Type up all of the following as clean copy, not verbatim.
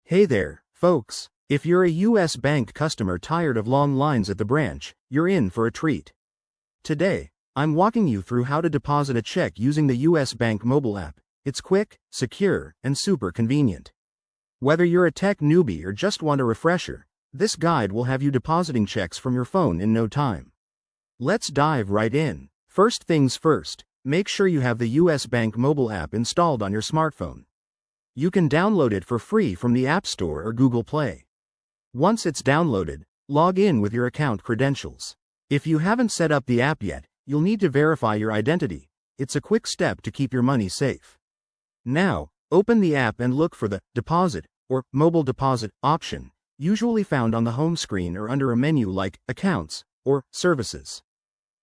Hey there, folks. If you're a US Bank customer tired of long lines at the branch, you're in for a treat. Today, I'm walking you through how to deposit a check using the US Bank mobile app. It's quick, secure, and super convenient. Whether you're a tech newbie or just want a refresher, this guide will have you depositing checks from your phone in no time. Let's dive right in. First things first, make sure you have the US Bank mobile app installed on your smartphone. You can download it for free from the App Store or Google Play. Once it's downloaded, log in with your account credentials. If you haven't set up the app yet, you'll need to verify your identity. It's a quick step to keep your money safe. Now, open the app and look for the Deposit or Mobile Deposit option, usually found on the home screen or under a menu like Accounts or Services.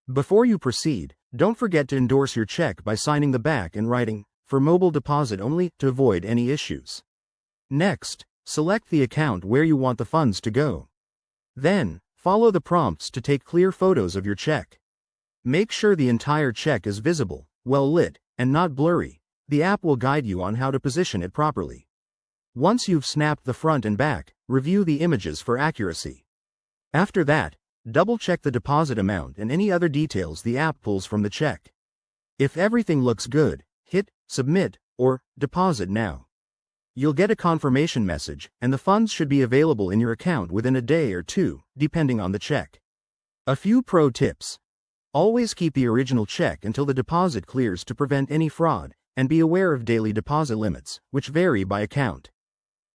Before you proceed, don't forget to endorse your check by signing the back and writing, "For mobile deposit only," to avoid any issues. Next, select the account where you want the funds to go. Then, follow the prompts to take clear photos of your check. Make sure the entire check is visible, well lit, and not blurry. The app will guide you on how to position it properly. Once you've snapped the front and back, review the images for accuracy. After that, double-check the deposit amount and any other details the app pulls from the check. If everything looks good, hit Submit or Deposit Now. You'll get a confirmation message, and the funds should be available in your account within a day or two, depending on the check. A few pro tips. Always keep the original check until the deposit clears to prevent any fraud, and be aware of daily deposit limits, which vary by account.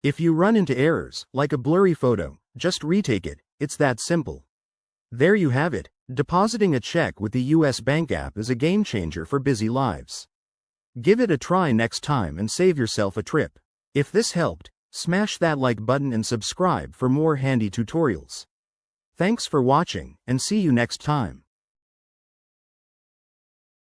If you run into errors, like a blurry photo, just retake it. It's that simple. There you have it. Depositing a check with the US Bank app is a game changer for busy lives. Give it a try next time and save yourself a trip. If this helped, smash that like button and subscribe for more handy tutorials. Thanks for watching, and see you next time.